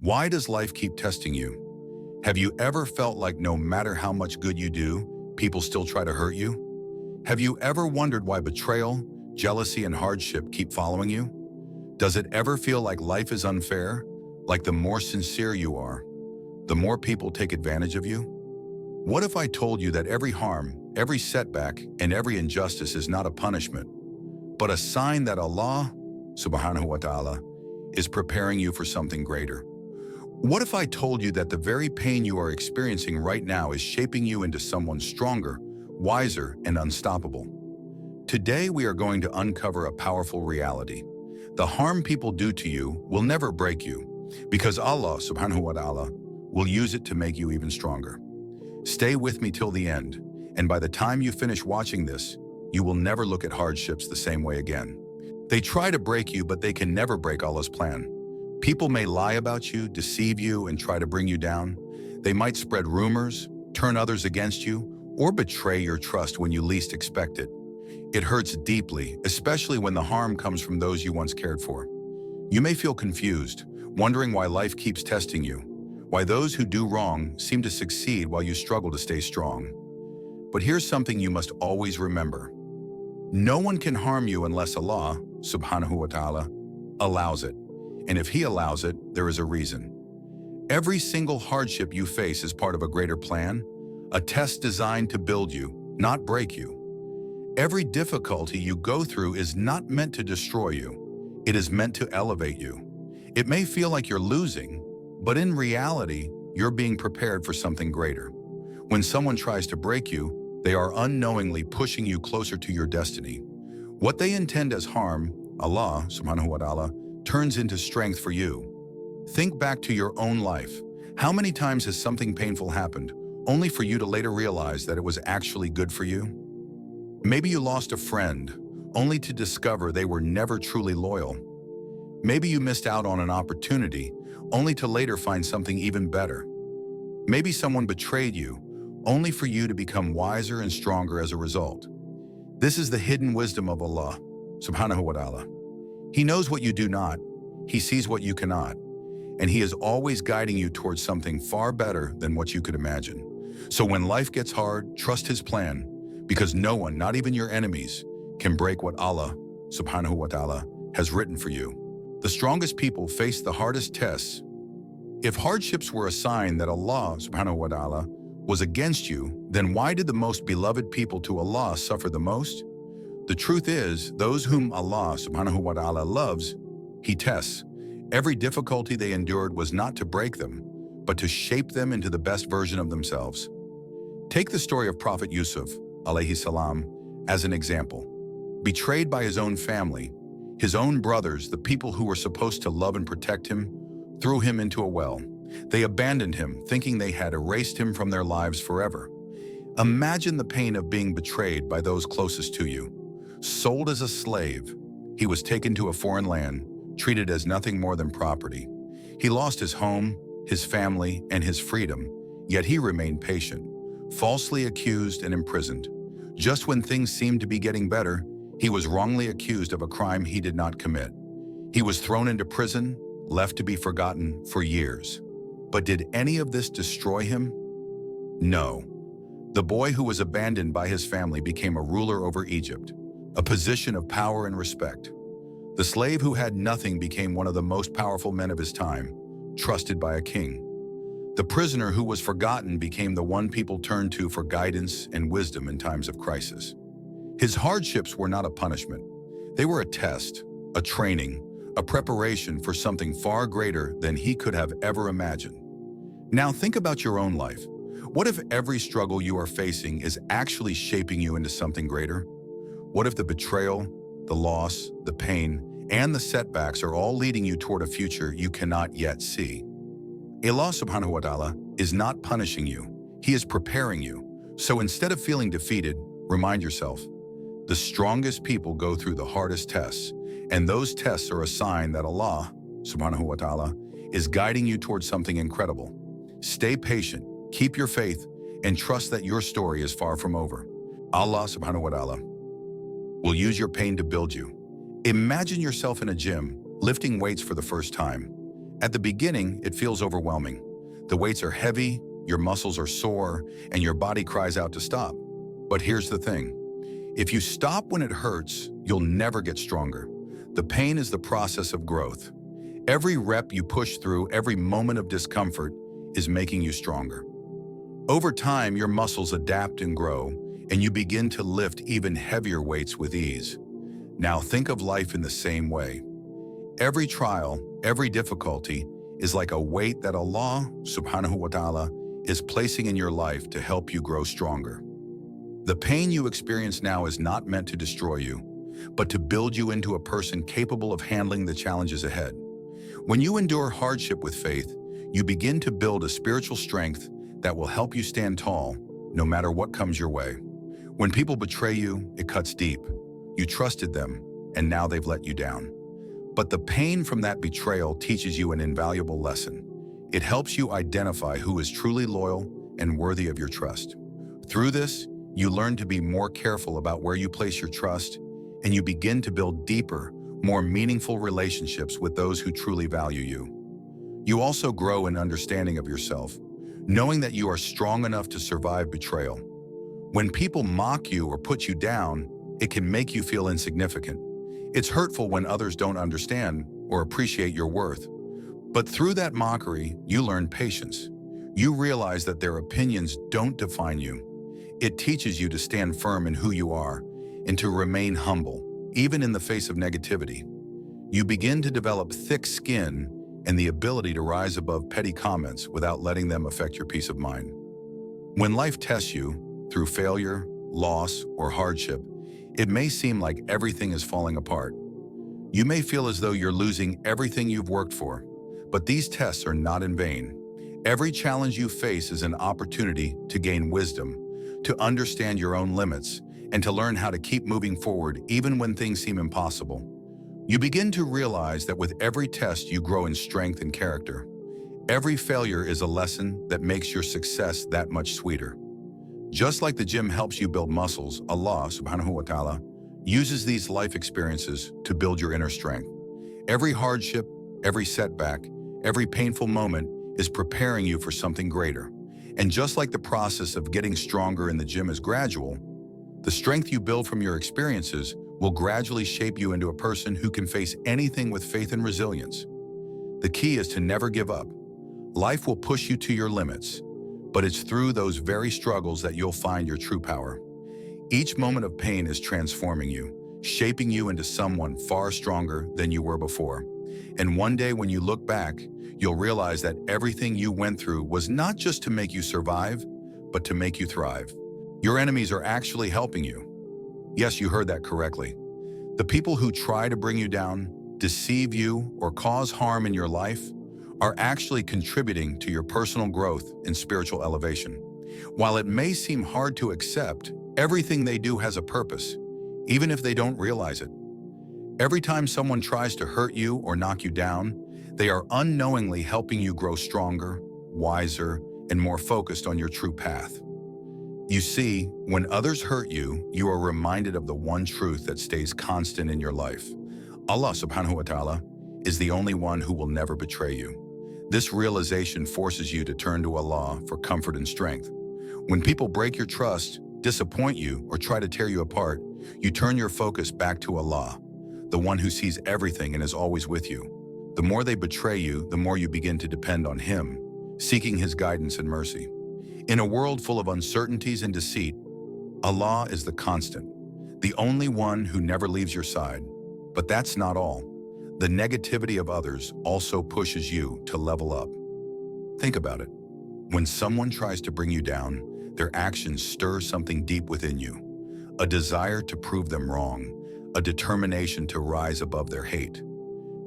Why does life keep testing you? Have you ever felt like no matter how much good you do, people still try to hurt you? Have you ever wondered why betrayal, jealousy, and hardship keep following you? Does it ever feel like life is unfair? Like the more sincere you are, the more people take advantage of you? What if I told you that every harm, every setback, and every injustice is not a punishment, but a sign that Allah, Subhanahu wa ta'ala, is preparing you for something greater? What if I told you that the very pain you are experiencing right now is shaping you into someone stronger, wiser, and unstoppable? Today we are going to uncover a powerful reality. The harm people do to you will never break you, because Allah, Subhanahu wa ta'ala, will use it to make you even stronger. Stay with me till the end, and by the time you finish watching this, you will never look at hardships the same way again. They try to break you, but they can never break Allah's plan. People may lie about you, deceive you, and try to bring you down. They might spread rumors, turn others against you, or betray your trust when you least expect it. It hurts deeply, especially when the harm comes from those you once cared for. You may feel confused, wondering why life keeps testing you, why those who do wrong seem to succeed while you struggle to stay strong. But here's something you must always remember. No one can harm you unless Allah, Subhanahu wa ta'ala, allows it. And if He allows it, there is a reason. Every single hardship you face is part of a greater plan, a test designed to build you, not break you. Every difficulty you go through is not meant to destroy you. It is meant to elevate you. It may feel like you're losing, but in reality, you're being prepared for something greater. When someone tries to break you, they are unknowingly pushing you closer to your destiny. What they intend as harm, Allah, Subhanahu wa ta'ala, turns into strength for you. Think back to your own life. How many times has something painful happened, only for you to later realize that it was actually good for you? Maybe you lost a friend, only to discover they were never truly loyal. Maybe you missed out on an opportunity, only to later find something even better. Maybe someone betrayed you, only for you to become wiser and stronger as a result. This is the hidden wisdom of Allah, Subhanahu wa ta'ala. He knows what you do not, He sees what you cannot, and He is always guiding you towards something far better than what you could imagine. So when life gets hard, trust His plan, because no one, not even your enemies, can break what Allah, Subhanahu wa ta'ala, has written for you. The strongest people face the hardest tests. If hardships were a sign that Allah, Subhanahu wa ta'ala, was against you, then why did the most beloved people to Allah suffer the most? The truth is, those whom Allah, Subhanahu wa ta'ala, loves, He tests. Every difficulty they endured was not to break them, but to shape them into the best version of themselves. Take the story of Prophet Yusuf, alayhi salam, as an example. Betrayed by his own family, his own brothers, the people who were supposed to love and protect him, threw him into a well. They abandoned him, thinking they had erased him from their lives forever. Imagine the pain of being betrayed by those closest to you. Sold as a slave, he was taken to a foreign land, treated as nothing more than property. He lost his home, his family, and his freedom, yet he remained patient, falsely accused and imprisoned. Just when things seemed to be getting better, he was wrongly accused of a crime he did not commit. He was thrown into prison, left to be forgotten for years. But did any of this destroy him? No. The boy who was abandoned by his family became a ruler over Egypt, a position of power and respect. The slave who had nothing became one of the most powerful men of his time, trusted by a king. The prisoner who was forgotten became the one people turned to for guidance and wisdom in times of crisis. His hardships were not a punishment. They were a test, a training, a preparation for something far greater than he could have ever imagined. Now think about your own life. What if every struggle you are facing is actually shaping you into something greater? What if the betrayal, the loss, the pain, and the setbacks are all leading you toward a future you cannot yet see? Allah Subhanahu wa ta'ala is not punishing you. He is preparing you. So instead of feeling defeated, remind yourself, the strongest people go through the hardest tests, and those tests are a sign that Allah, Subhanahu wa ta'ala, is guiding you towards something incredible. Stay patient, keep your faith, and trust that your story is far from over. Allah, Subhanahu wa ta'ala, will use your pain to build you. Imagine yourself in a gym, lifting weights for the first time. At the beginning, it feels overwhelming. The weights are heavy, your muscles are sore, and your body cries out to stop. But here's the thing. If you stop when it hurts, you'll never get stronger. The pain is the process of growth. Every rep you push through, every moment of discomfort, is making you stronger. Over time, your muscles adapt and grow, and you begin to lift even heavier weights with ease. Now think of life in the same way. Every trial, every difficulty, is like a weight that Allah, Subhanahu wa ta'ala, is placing in your life to help you grow stronger. The pain you experience now is not meant to destroy you, but to build you into a person capable of handling the challenges ahead. When you endure hardship with faith, you begin to build a spiritual strength that will help you stand tall, no matter what comes your way. When people betray you, it cuts deep. You trusted them, and now they've let you down. But the pain from that betrayal teaches you an invaluable lesson. It helps you identify who is truly loyal and worthy of your trust. Through this, you learn to be more careful about where you place your trust, and you begin to build deeper, more meaningful relationships with those who truly value you. You also grow in understanding of yourself, knowing that you are strong enough to survive betrayal. When people mock you or put you down, it can make you feel insignificant. It's hurtful when others don't understand or appreciate your worth. But through that mockery, you learn patience. You realize that their opinions don't define you. It teaches you to stand firm in who you are and to remain humble, even in the face of negativity. You begin to develop thick skin and the ability to rise above petty comments without letting them affect your peace of mind. When life tests you, through failure, loss, or hardship, it may seem like everything is falling apart. You may feel as though you're losing everything you've worked for, but these tests are not in vain. Every challenge you face is an opportunity to gain wisdom, to understand your own limits, and to learn how to keep moving forward even when things seem impossible. You begin to realize that with every test you grow in strength and character. Every failure is a lesson that makes your success that much sweeter. Just like the gym helps you build muscles, Allah, Subhanahu wa ta'ala, uses these life experiences to build your inner strength. Every hardship, every setback, every painful moment is preparing you for something greater. And just like the process of getting stronger in the gym is gradual, the strength you build from your experiences will gradually shape you into a person who can face anything with faith and resilience. The key is to never give up. Life will push you to your limits, but it's through those very struggles that you'll find your true power. Each moment of pain is transforming you, shaping you into someone far stronger than you were before. And one day when you look back, you'll realize that everything you went through was not just to make you survive, but to make you thrive. Your enemies are actually helping you. Yes, you heard that correctly. The people who try to bring you down, deceive you, or cause harm in your life are actually contributing to your personal growth and spiritual elevation. While it may seem hard to accept, everything they do has a purpose, even if they don't realize it. Every time someone tries to hurt you or knock you down, they are unknowingly helping you grow stronger, wiser, and more focused on your true path. You see, when others hurt you, you are reminded of the one truth that stays constant in your life. Allah Subhanahu wa ta'ala is the only one who will never betray you. This realization forces you to turn to Allah for comfort and strength. When people break your trust, disappoint you, or try to tear you apart, you turn your focus back to Allah, the one who sees everything and is always with you. The more they betray you, the more you begin to depend on Him, seeking His guidance and mercy. In a world full of uncertainties and deceit, Allah is the constant, the only one who never leaves your side. But that's not all. The negativity of others also pushes you to level up. Think about it. When someone tries to bring you down, their actions stir something deep within you, a desire to prove them wrong, a determination to rise above their hate.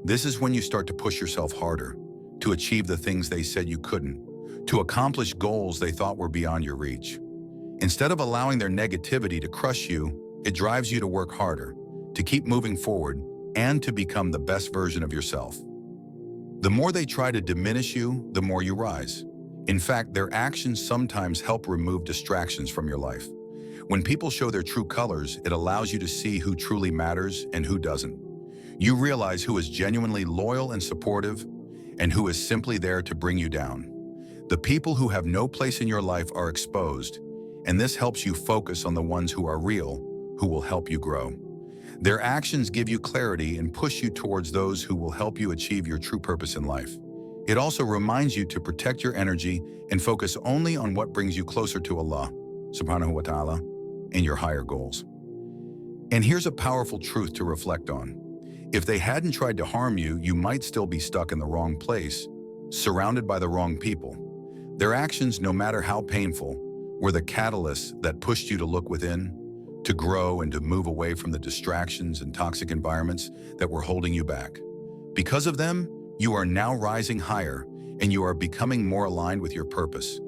This is when you start to push yourself harder, to achieve the things they said you couldn't, to accomplish goals they thought were beyond your reach. Instead of allowing their negativity to crush you, it drives you to work harder, to keep moving forward, and to become the best version of yourself. The more they try to diminish you, the more you rise. In fact, their actions sometimes help remove distractions from your life. When people show their true colors, it allows you to see who truly matters and who doesn't. You realize who is genuinely loyal and supportive, and who is simply there to bring you down. The people who have no place in your life are exposed, and this helps you focus on the ones who are real, who will help you grow. Their actions give you clarity and push you towards those who will help you achieve your true purpose in life. It also reminds you to protect your energy and focus only on what brings you closer to Allah, Subhanahu wa ta'ala, and your higher goals. And here's a powerful truth to reflect on. If they hadn't tried to harm you, you might still be stuck in the wrong place, surrounded by the wrong people. Their actions, no matter how painful, were the catalysts that pushed you to look within, to grow and to move away from the distractions and toxic environments that were holding you back. Because of them, you are now rising higher and you are becoming more aligned with your purpose.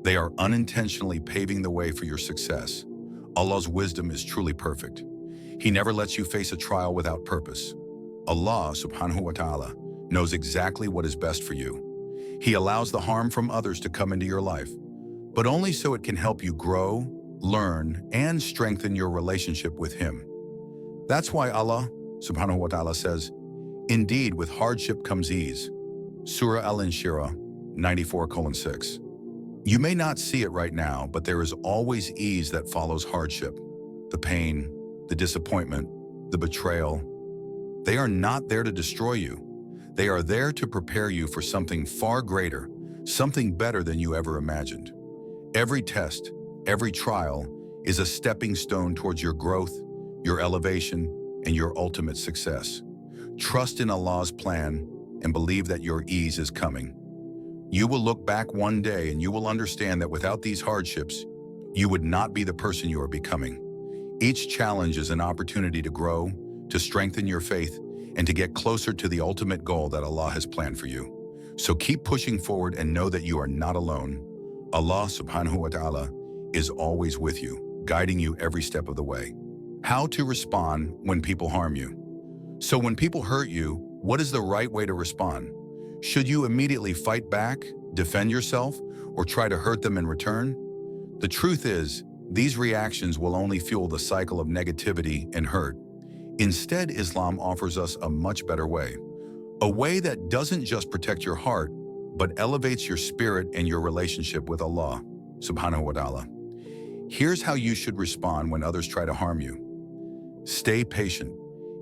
They are unintentionally paving the way for your success. Allah's wisdom is truly perfect. He never lets you face a trial without purpose. Allah, Subhanahu wa ta'ala, knows exactly what is best for you. He allows the harm from others to come into your life, but only so it can help you grow, learn, and strengthen your relationship with Him. That's why Allah, Subhanahu wa ta'ala, says, "Indeed, with hardship comes ease." Surah Al-Inshirah 94:6. You may not see it right now, but there is always ease that follows hardship. The pain, the disappointment, the betrayal. They are not there to destroy you. They are there to prepare you for something far greater, something better than you ever imagined. Every test, every trial is a stepping stone towards your growth, your elevation, and your ultimate success. Trust in Allah's plan and believe that your ease is coming. You will look back one day and you will understand that without these hardships, you would not be the person you are becoming. Each challenge is an opportunity to grow, to strengthen your faith, and to get closer to the ultimate goal that Allah has planned for you. So keep pushing forward and know that you are not alone. Allah, Subhanahu wa ta'ala, is always with you, guiding you every step of the way. How to respond when people harm you. So when people hurt you, what is the right way to respond? Should you immediately fight back, defend yourself, or try to hurt them in return? The truth is, these reactions will only fuel the cycle of negativity and hurt. Instead, Islam offers us a much better way. A way that doesn't just protect your heart, but elevates your spirit and your relationship with Allah, Subhanahu wa ta'ala. Here's how you should respond when others try to harm you. Stay patient.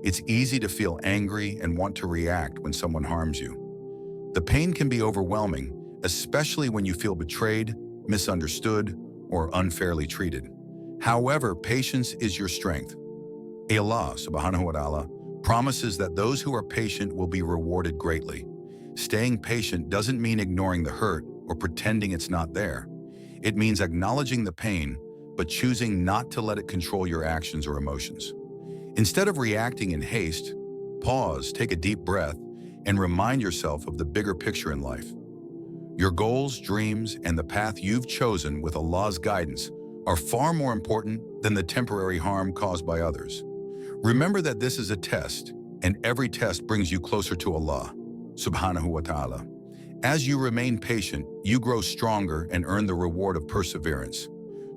It's easy to feel angry and want to react when someone harms you. The pain can be overwhelming, especially when you feel betrayed, misunderstood, or unfairly treated. However, patience is your strength. Allah, Subhanahu wa ta'ala, promises that those who are patient will be rewarded greatly. Staying patient doesn't mean ignoring the hurt or pretending it's not there. It means acknowledging the pain, but choosing not to let it control your actions or emotions. Instead of reacting in haste, pause, take a deep breath, and remind yourself of the bigger picture in life. Your goals, dreams, and the path you've chosen with Allah's guidance are far more important than the temporary harm caused by others. Remember that this is a test, and every test brings you closer to Allah, Subhanahu wa ta'ala. As you remain patient, you grow stronger and earn the reward of perseverance.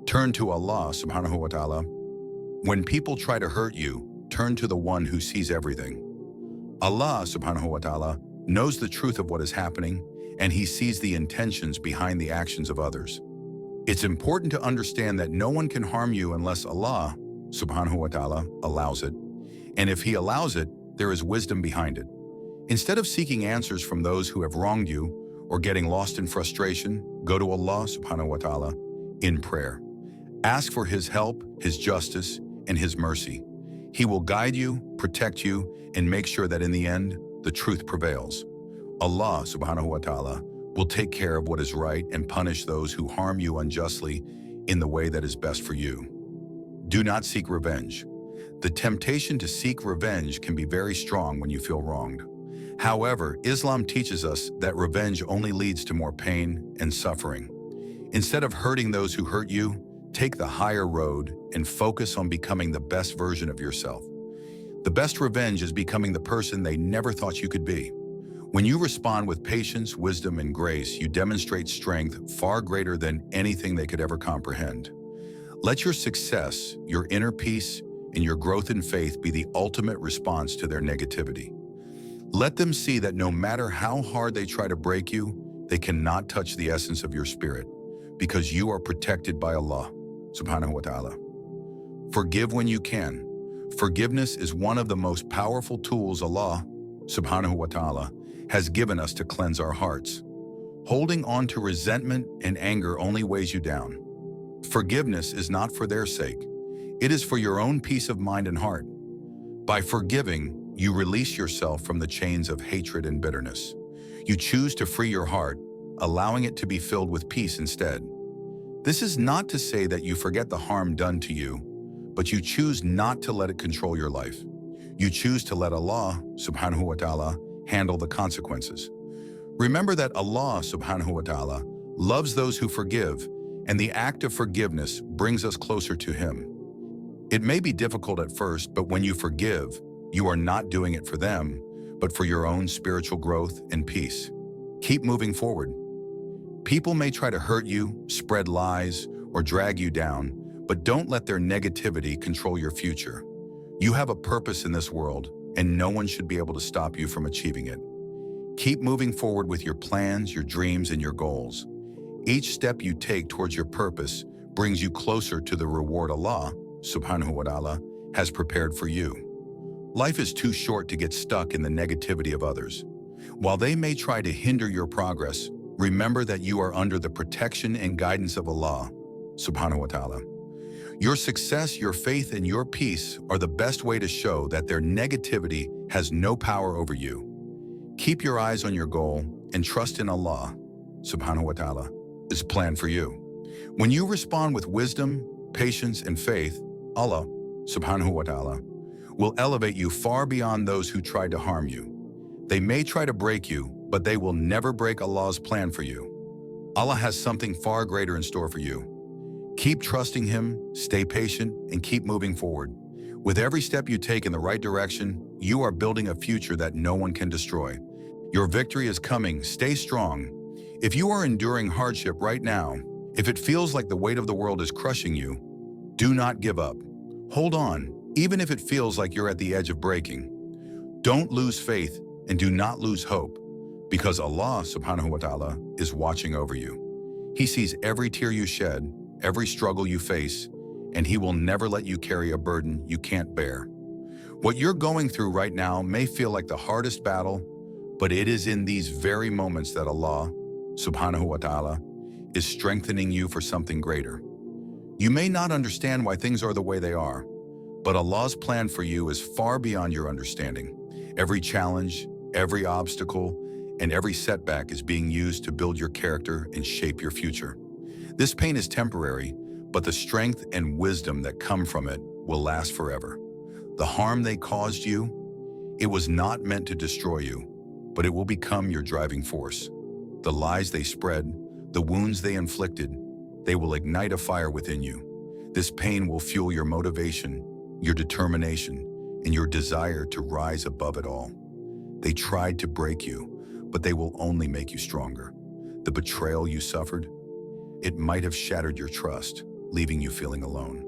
Turn to Allah, Subhanahu wa ta'ala. When people try to hurt you, turn to the one who sees everything. Allah, Subhanahu wa ta'ala, knows the truth of what is happening, and He sees the intentions behind the actions of others. It's important to understand that no one can harm you unless Allah, Subhanahu wa ta'ala, allows it. And if He allows it, there is wisdom behind it. Instead of seeking answers from those who have wronged you or getting lost in frustration, go to Allah, Subhanahu wa ta'ala, in prayer. Ask for His help, His justice, and His mercy. He will guide you, protect you, and make sure that in the end, the truth prevails. Allah, Subhanahu wa ta'ala, will take care of what is right and punish those who harm you unjustly in the way that is best for you. Do not seek revenge. The temptation to seek revenge can be very strong when you feel wronged. However, Islam teaches us that revenge only leads to more pain and suffering. Instead of hurting those who hurt you, take the higher road and focus on becoming the best version of yourself. The best revenge is becoming the person they never thought you could be. When you respond with patience, wisdom, and grace, you demonstrate strength far greater than anything they could ever comprehend. Let your success, your inner peace, and your growth in faith be the ultimate response to their negativity. Let them see that no matter how hard they try to break you, they cannot touch the essence of your spirit, because you are protected by Allah, Subhanahu wa ta'ala. Forgive when you can. Forgiveness is one of the most powerful tools Allah, Subhanahu wa ta'ala, has given us to cleanse our hearts. Holding on to resentment and anger only weighs you down. Forgiveness is not for their sake. It is for your own peace of mind and heart. By forgiving, you release yourself from the chains of hatred and bitterness. You choose to free your heart, allowing it to be filled with peace instead. This is not to say that you forget the harm done to you, but you choose not to let it control your life. You choose to let Allah, Subhanahu wa ta'ala, handle the consequences. Remember that Allah, Subhanahu wa ta'ala, loves those who forgive, and the act of forgiveness brings us closer to Him. It may be difficult at first, but when you forgive, you are not doing it for them, but for your own spiritual growth and peace. Keep moving forward. People may try to hurt you, spread lies, or drag you down, but don't let their negativity control your future. You have a purpose in this world, and no one should be able to stop you from achieving it. Keep moving forward with your plans, your dreams, and your goals. Each step you take towards your purpose brings you closer to the reward Allah, Subhanahu wa ta'ala, has prepared for you. Life is too short to get stuck in the negativity of others. While they may try to hinder your progress, remember that you are under the protection and guidance of Allah, Subhanahu wa ta'ala. Your success, your faith, and your peace are the best way to show that their negativity has no power over you. Keep your eyes on your goal and trust in Allah, Subhanahu wa ta'ala, His plan for you. When you respond with wisdom, patience, and faith, Allah, Subhanahu wa ta'ala, will elevate you far beyond those who tried to harm you. They may try to break you, but they will never break Allah's plan for you. Allah has something far greater in store for you. Keep trusting Him, stay patient, and keep moving forward. With every step you take in the right direction, you are building a future that no one can destroy. Your victory is coming. Stay strong. If you are enduring hardship right now, if it feels like the weight of the world is crushing you, do not give up. Hold on, even if it feels like you're at the edge of breaking. Don't lose faith and do not lose hope, because Allah, Subhanahu wa ta'ala, is watching over you. He sees every tear you shed, every struggle you face, and He will never let you carry a burden you can't bear. What you're going through right now may feel like the hardest battle, but it is in these very moments that Allah, Subhanahu wa ta'ala, is strengthening you for something greater. You may not understand why things are the way they are, but Allah's plan for you is far beyond your understanding. Every challenge, every obstacle, and every setback is being used to build your character and shape your future. This pain is temporary, but the strength and wisdom that come from it will last forever. The harm they caused you, it was not meant to destroy you, but it will become your driving force. The lies they spread, the wounds they inflicted, they will ignite a fire within you. This pain will fuel your motivation, your determination, and your desire to rise above it all. They tried to break you, but they will only make you stronger. The betrayal you suffered, it might have shattered your trust, leaving you feeling alone.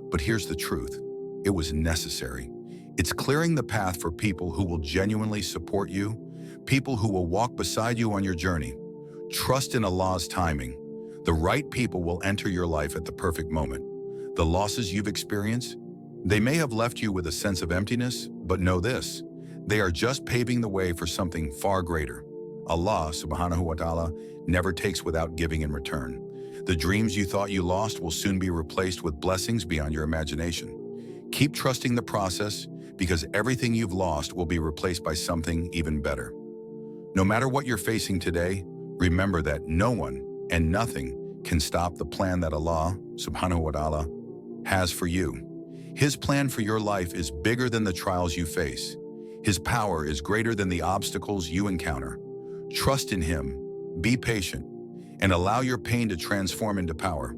But here's the truth. It was necessary. It's clearing the path for people who will genuinely support you, people who will walk beside you on your journey. Trust in Allah's timing. The right people will enter your life at the perfect moment. The losses you've experienced, they may have left you with a sense of emptiness, but know this, they are just paving the way for something far greater. Allah, Subhanahu wa ta'ala, never takes without giving in return. The dreams you thought you lost will soon be replaced with blessings beyond your imagination. Keep trusting the process, because everything you've lost will be replaced by something even better. No matter what you're facing today, remember that no one and nothing can stop the plan that Allah, Subhanahu wa ta'ala, has for you. His plan for your life is bigger than the trials you face. His power is greater than the obstacles you encounter. Trust in Him, be patient, and allow your pain to transform into power.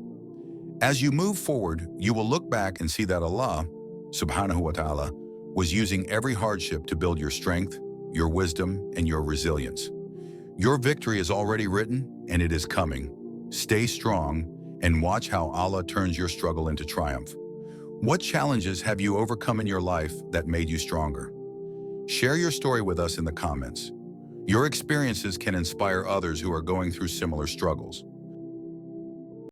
As you move forward, you will look back and see that Allah, Subhanahu wa ta'ala, was using every hardship to build your strength, your wisdom, and your resilience. Your victory is already written, and it is coming. Stay strong and watch how Allah turns your struggle into triumph. What challenges have you overcome in your life that made you stronger? Share your story with us in the comments. Your experiences can inspire others who are going through similar struggles.